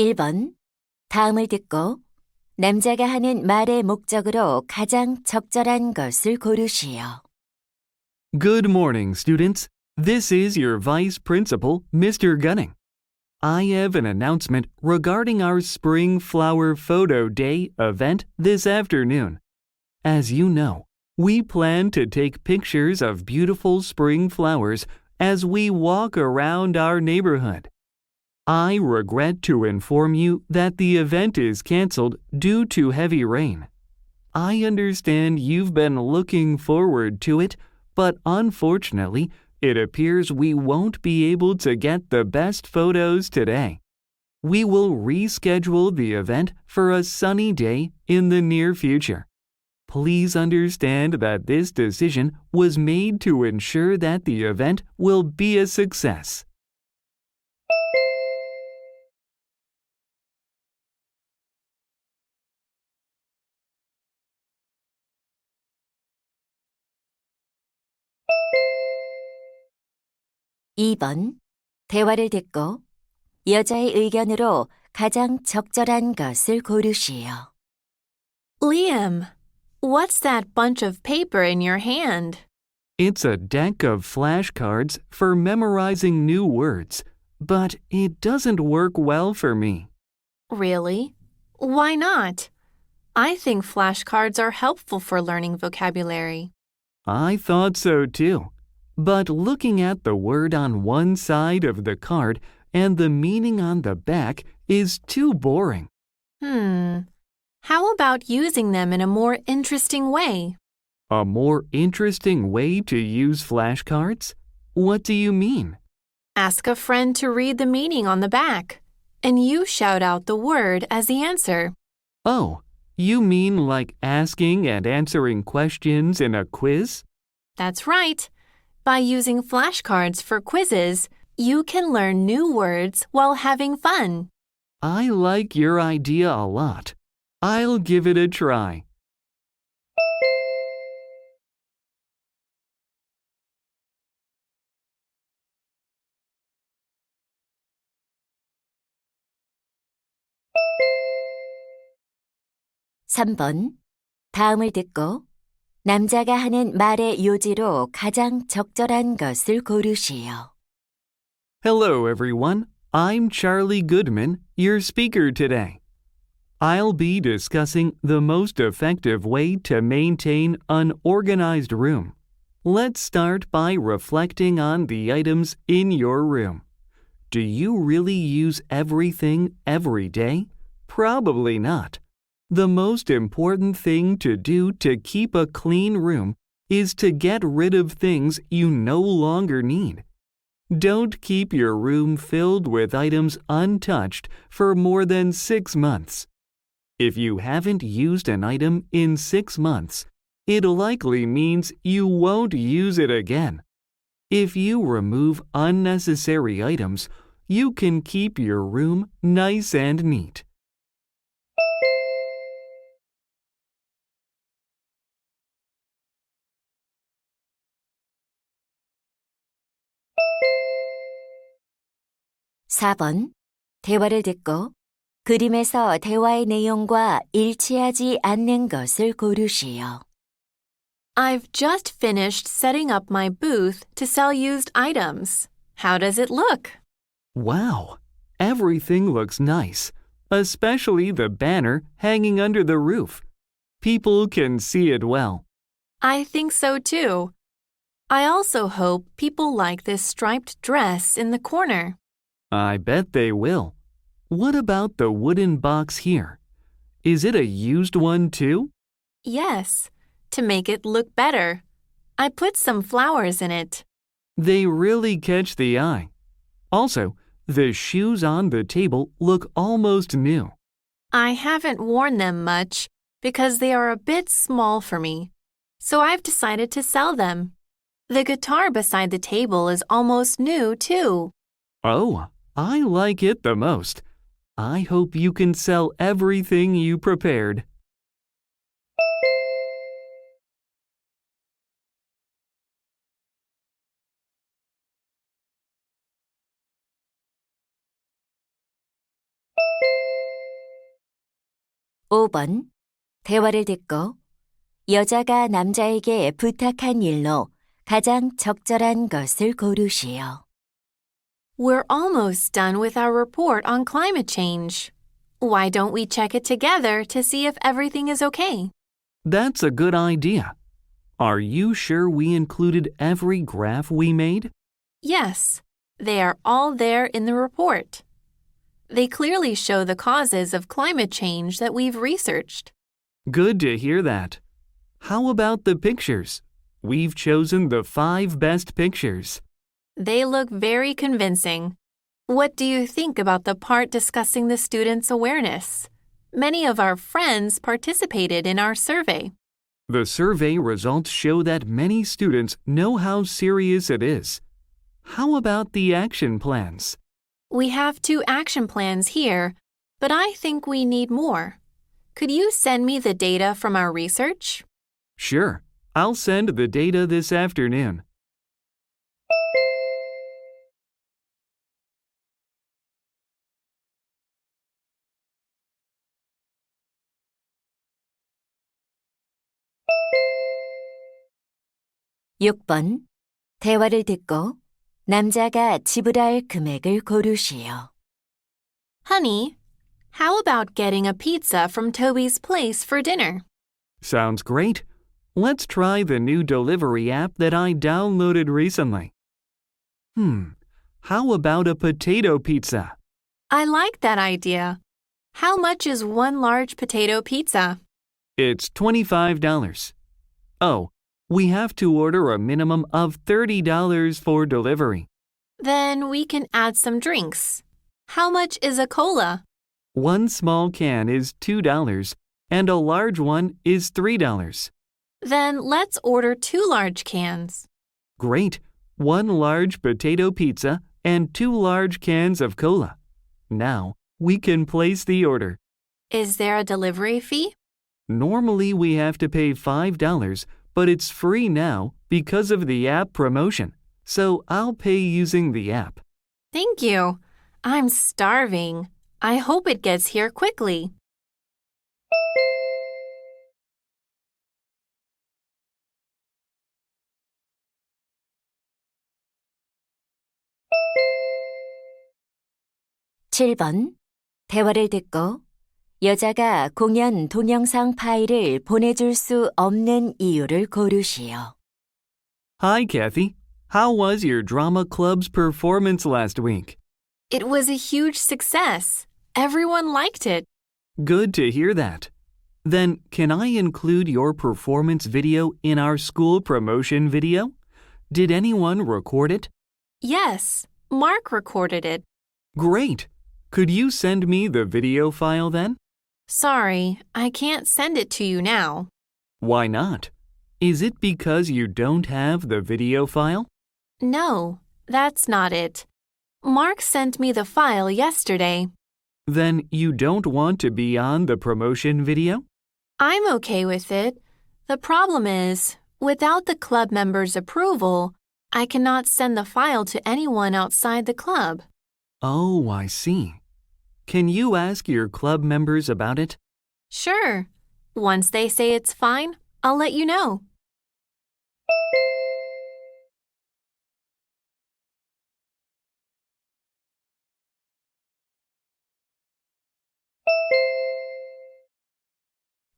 1번. 다음을 듣고 남자가 하는 말의 목적으로 가장 적절한 것을 고르시오. Good morning, students. This is your Vice Principal, Mr. Gunning. I have an announcement regarding our Spring Flower Photo Day event this afternoon. As you know, we plan to take pictures of beautiful spring flowers as we walk around our neighborhood. I regret to inform you that the event is canceled due to heavy rain. I understand you've been looking forward to it, but unfortunately, it appears we won't be able to get the best photos today. We will reschedule the event for a sunny day in the near future. Please understand that this decision was made to ensure that the event will be a success. (2번) 대화를 듣고 여자의 의견으로 가장 적절한 것을 고르시오. Liam, what's that bunch of paper in your hand? It's a deck of flashcards for memorizing new words, but it doesn't work well for me. Really? Why not? I think flashcards are helpful for learning vocabulary. I thought so too. But looking at the word on one side of the card and the meaning on the back is too boring. How about using them in a more interesting way? A more interesting way to use flashcards? What do you mean? Ask a friend to read the meaning on the back, and you shout out the word as the answer. Oh, you mean like asking and answering questions in a quiz? That's right. By using flashcards for quizzes, you can learn new words while having fun. I like your idea a lot. I'll give it a try. (3번) 다음을 듣고 남자가 하는 말의 요지로 가장 적절한 것을 고르시오. Hello, everyone. I'm Charlie Goodman, your speaker today. I'll be discussing the most effective way to maintain an organized room. Let's start by reflecting on the items in your room. Do you really use everything every day? Probably not. The most important thing to do to keep a clean room is to get rid of things you no longer need. Don't keep your room filled with items untouched for more than 6 months. If you haven't used an item in 6 months, it likely means you won't use it again. If you remove unnecessary items, you can keep your room nice and neat. (4번) 대화를 듣고 그림에서 대화의 내용과 일치하지 않는 것을 고르시오. I've just finished setting up my booth to sell used items. How does it look? Wow, everything looks nice, especially the banner hanging under the roof. People can see it well. I think so too. I also hope people like this striped dress in the corner. I bet they will. What about the wooden box here? Is it a used one too? Yes, to make it look better. I put some flowers in it. They really catch the eye. Also, the shoes on the table look almost new. I haven't worn them much because they are a bit small for me, so I've decided to sell them. The guitar beside the table is almost new too. Oh, I like it the most. I hope you can sell everything you prepared. 5번. 대화를 듣고 여자가 남자에게 부탁한 일로 가장 적절한 것을 고르시오. We're almost done with our report on climate change. Why don't we check it together to see if everything is okay? That's a good idea. Are you sure we included every graph we made? Yes, they are all there in the report. They clearly show the causes of climate change that we've researched. Good to hear that. How about the pictures? We've chosen the 5 best pictures. They look very convincing. What do you think about the part discussing the students' awareness? Many of our friends participated in our survey. The survey results show that many students know how serious it is. How about the action plans? We have 2 action plans here, but I think we need more. Could you send me the data from our research? Sure, I'll send the data this afternoon. (6번) 대화를 듣고 남자가 지불할 금액을 고르시오. Honey, how about getting a pizza from Toby's place for dinner? Sounds great. Let's try the new delivery app that I downloaded recently. How about a potato pizza? I like that idea. How much is 1 large potato pizza? It's $25. Oh, we have to order a minimum of $30 for delivery. Then we can add some drinks. How much is a cola? 1 small can is $2 and a large one is $3. Then let's order 2 large cans. Great. 1 large potato pizza and 2 large cans of cola. Now we can place the order. Is there a delivery fee? Normally we have to pay $5, but it's free now because of the app promotion. So I'll pay using the app. Thank you. I'm starving. I hope it gets here quickly. (7번) 대화를 듣고 여자가 공연 동영상 파일을 보내줄 수 없는 이유를 고르시오. Hi, Kathy. How was your drama club's performance last week? It was a huge success. Everyone liked it. Good to hear that. Then, can I include your performance video in our school promotion video? Did anyone record it? Yes, Mark recorded it. Great. Could you send me the video file then? Sorry, I can't send it to you now. Why not? Is it because you don't have the video file? No, that's not it. Mark sent me the file yesterday. Then you don't want to be on the promotion video? I'm okay with it. The problem is, without the club members' approval, I cannot send the file to anyone outside the club. Oh, I see. Can you ask your club members about it? Sure. Once they say it's fine, I'll let you know.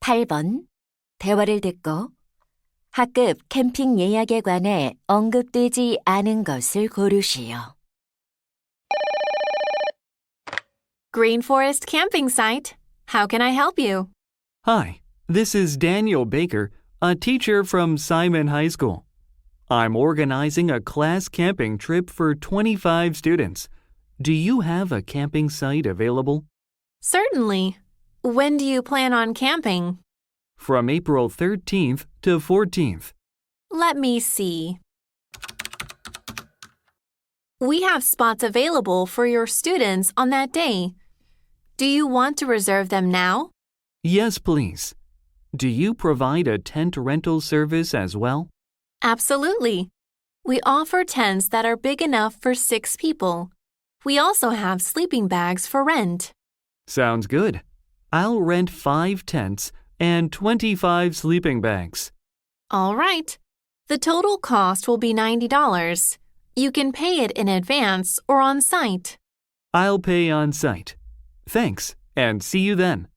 (8번) 대화를 듣고 학급 캠핑 예약에 관해 언급되지 않은 것을 고르시오. Green Forest Camping Site. How can I help you? Hi, this is Daniel Baker, a teacher from Simon High School. I'm organizing a class camping trip for 25 students. Do you have a camping site available? Certainly. When do you plan on camping? From April 13th to 14th. Let me see. We have spots available for your students on that day. Do you want to reserve them now? Yes, please. Do you provide a tent rental service as well? Absolutely. We offer tents that are big enough for 6 people. We also have sleeping bags for rent. Sounds good. I'll rent 5 tents and 25 sleeping bags. All right. The total cost will be $90. You can pay it in advance or on site. I'll pay on site. Thanks, and see you then.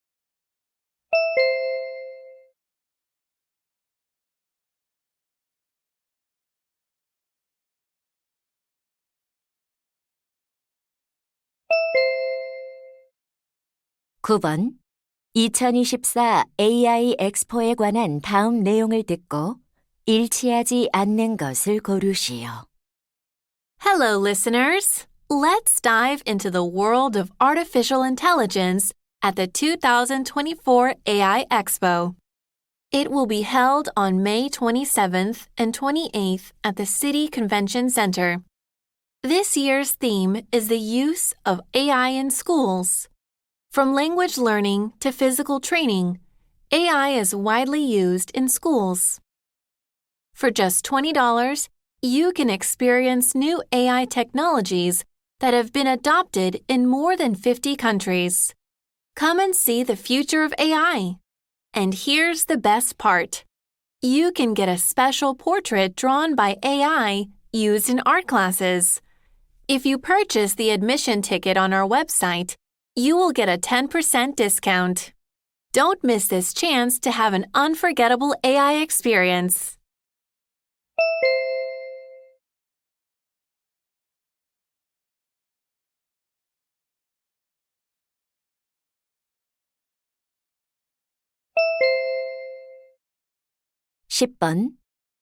(9번) 2024 AI 엑스포에 관한 다음 내용을 듣고 일치하지 않는 것을 고르시오. Hello, listeners. Let's dive into the world of artificial intelligence at the 2024 AI Expo. It will be held on May 27th and 28th at the City Convention Center. This year's theme is the use of AI in schools. From language learning to physical training, AI is widely used in schools. For just $20, you can experience new AI technologies that have been adopted in more than 50 countries. Come and see the future of AI. And here's the best part. You can get a special portrait drawn by AI used in art classes. If you purchase the admission ticket on our website, you will get a 10% discount. Don't miss this chance to have an unforgettable AI experience. (10번)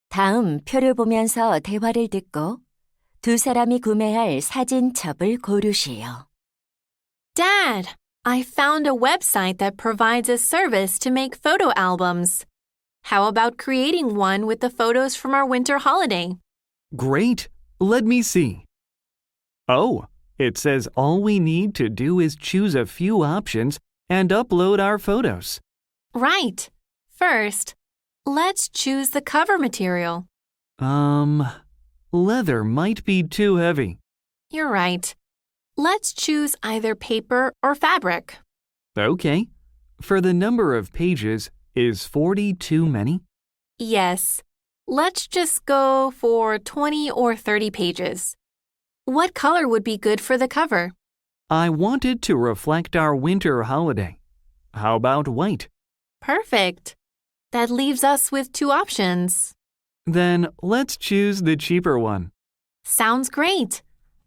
다음 표를 보면서 대화를 듣고 두 사람이 구매할 사진첩을 고르시오. Dad, I found a website that provides a service to make photo albums. How about creating one with the photos from our winter holiday? Great. Let me see. Oh, it says all we need to do is choose a few options and upload our photos. Right. First, let's choose the cover material. Leather might be too heavy. You're right. Let's choose either paper or fabric. Okay. For the number of pages, is 40 too many? Yes. Let's just go for 20 or 30 pages. What color would be good for the cover? I want it to reflect our winter holiday. How about white? Perfect. That leaves us with 2 options. Then let's choose the cheaper one. Sounds great.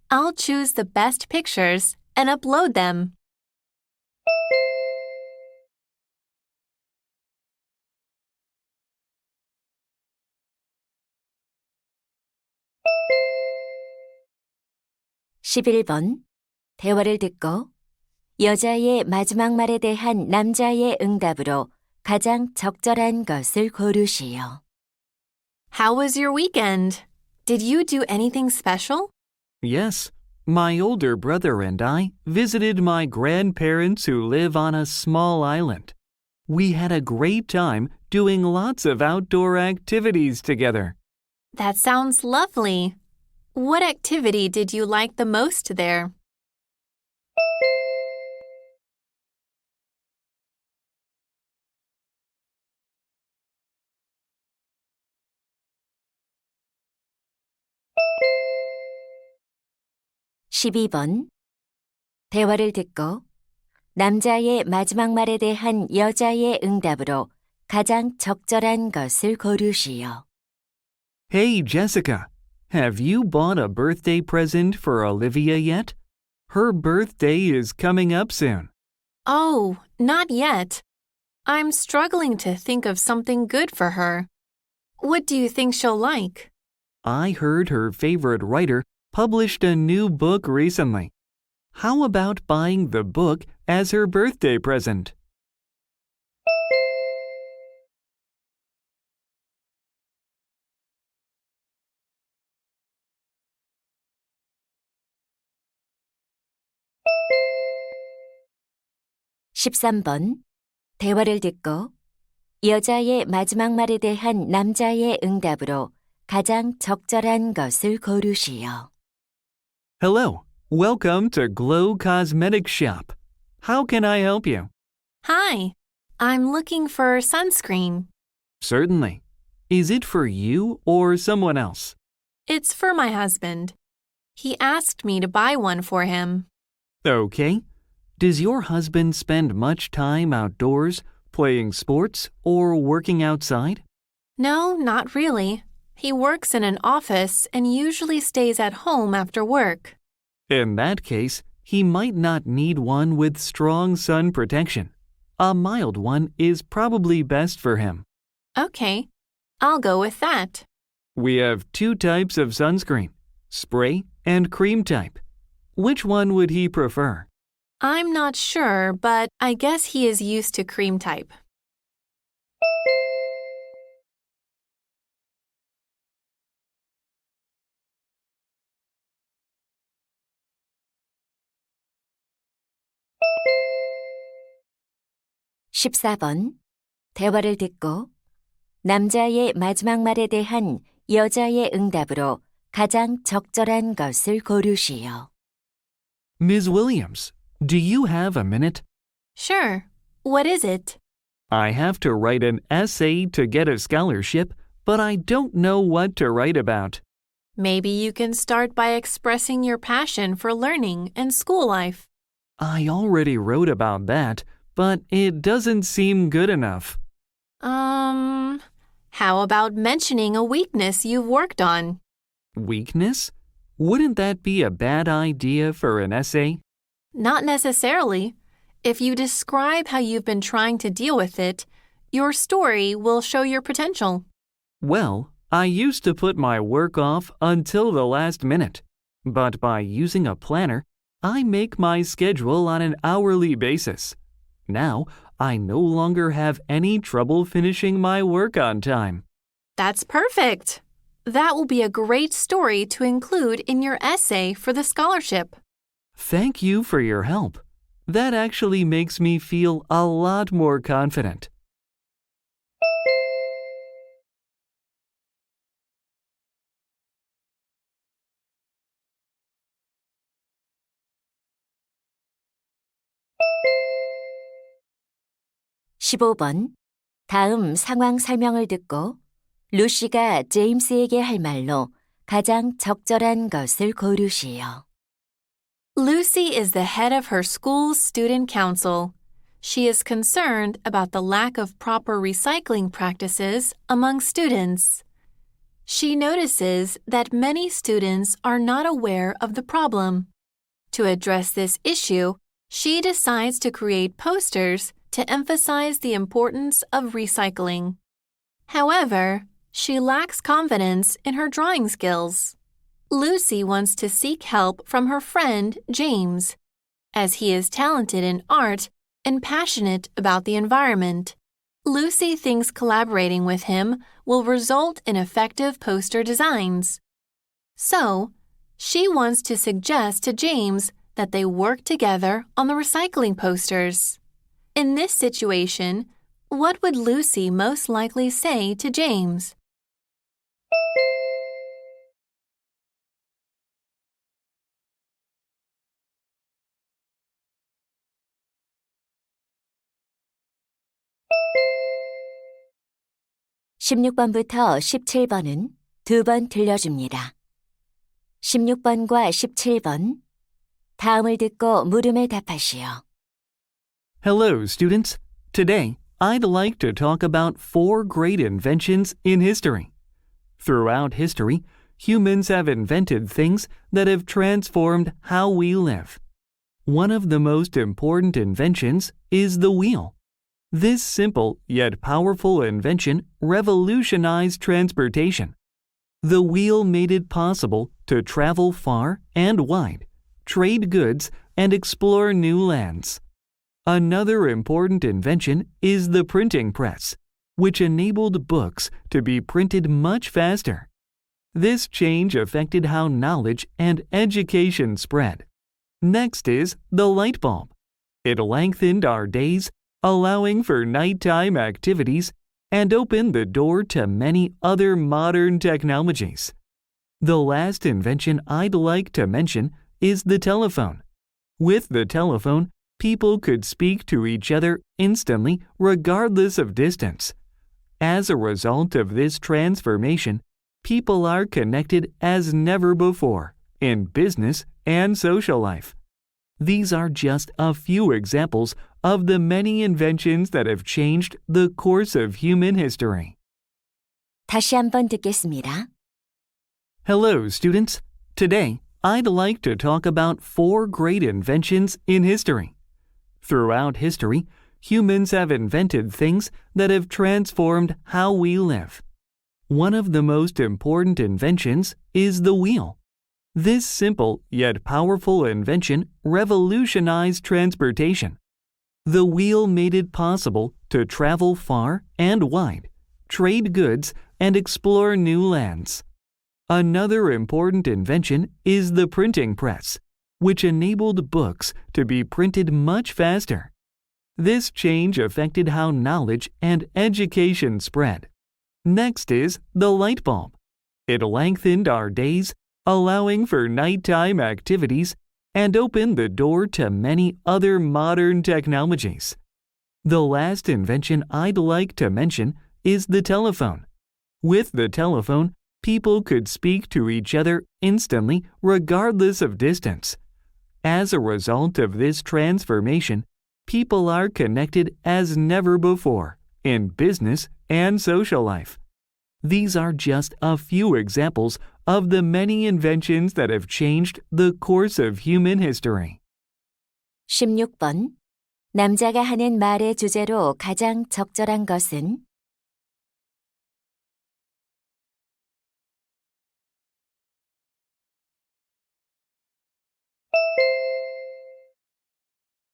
I'll choose the best pictures and upload them. (11번) 대화를 듣고 여자의 마지막 말에 대한 남자의 응답으로 가장 적절한 것을 고르시오. How was your weekend? Did you do anything special? Yes, my older brother and I visited my grandparents who live on a small island. We had a great time doing lots of outdoor activities together. That sounds lovely. What activity did you like the most there? (12번) 대화를 듣고 남자의 마지막 말에 대한 여자의 응답으로 가장 적절한 것을 고르시오. Hey, Jessica, have you bought a birthday present for Olivia yet? Her birthday is coming up soon. Oh, not yet. I'm struggling to think of something good for her. What do you think she'll like? I heard her favorite writer published a new book recently. How about buying the book as her birthday present? (13번) 대화를 듣고 여자의 마지막 말에 대한 남자의 응답으로 가장 적절한 것을 고르시오. Hello, welcome to Glow Cosmetic Shop. How can I help you? Hi, I'm looking for sunscreen. Certainly. Is it for you or someone else? It's for my husband. He asked me to buy one for him. Okay. Does your husband spend much time outdoors, playing sports, or working outside? No, not really. He works in an office and usually stays at home after work. In that case, he might not need one with strong sun protection. A mild one is probably best for him. Okay, I'll go with that. We have two types of sunscreen, spray and cream type. Which one would he prefer? I'm not sure, but I guess he is used to cream type. (14번) 대화를 듣고 남자의 마지막 말에 대한 여자의 응답으로 가장 적절한 것을 고르시오. Ms. Williams, do you have a minute? Sure. What is it? I have to write an essay to get a scholarship, but I don't know what to write about. Maybe you can start by expressing your passion for learning and school life. I already wrote about that, but it doesn't seem good enough. How about mentioning a weakness you've worked on? Weakness? Wouldn't that be a bad idea for an essay? Not necessarily. If you describe how you've been trying to deal with it, your story will show your potential. Well, I used to put my work off until the last minute, but by using a planner, I make my schedule on an hourly basis. Now, I no longer have any trouble finishing my work on time. That's perfect. That will be a great story to include in your essay for the scholarship. Thank you for your help. That actually makes me feel a lot more confident. (15번) 다음 상황 설명을 듣고 루시가 제임스에게 할 말로 가장 적절한 것을 고르시오. Lucy is the head of her school's student council. She is concerned about the lack of proper recycling practices among students. She notices that many students are not aware of the problem. To address this issue, she decides to create posters to emphasize the importance of recycling. However, she lacks confidence in her drawing skills. Lucy wants to seek help from her friend, James, as he is talented in art and passionate about the environment. Lucy thinks collaborating with him will result in effective poster designs. So, she wants to suggest to James that they work together on the recycling posters. In this situation, what would Lucy most likely say to James? (16번부터 17번은 두 번 들려줍니다. 16번과 17번 다음을 듣고 물음에 답하시오. Hello, students. Today, I'd like to talk about 4 great inventions in history. Throughout history, humans have invented things that have transformed how we live. One of the most important inventions is the wheel. This simple yet powerful invention revolutionized transportation. The wheel made it possible to travel far and wide, trade goods, and explore new lands. Another important invention is the printing press, which enabled books to be printed much faster. This change affected how knowledge and education spread. Next is the light bulb. It lengthened our days, allowing for nighttime activities, and opened the door to many other modern technologies. The last invention I'd like to mention is the telephone. With the telephone, people could speak to each other instantly regardless of distance. As a result of this transformation, people are connected as never before in business and social life. These are just a few examples of the many inventions that have changed the course of human history. 다시 한번 듣겠습니다. Hello, students. Today, I'd like to talk about 4 great inventions in history. Throughout history, humans have invented things that have transformed how we live. One of the most important inventions is the wheel. This simple yet powerful invention revolutionized transportation. The wheel made it possible to travel far and wide, trade goods, and explore new lands. Another important invention is the printing press, which enabled books to be printed much faster. This change affected how knowledge and education spread. Next is the light bulb. It lengthened our days, allowing for nighttime activities, and opened the door to many other modern technologies. The last invention I'd like to mention is the telephone. With the telephone, people could speak to each other instantly regardless of distance. As a result of this transformation, people are connected as never before in business and social life. These are just a few examples of the many inventions that have changed the course of human history. 16번. 남자가 하는 말의 주제로 가장 적절한 것은?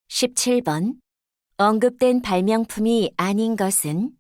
17번. 언급된 발명품이 아닌 것은?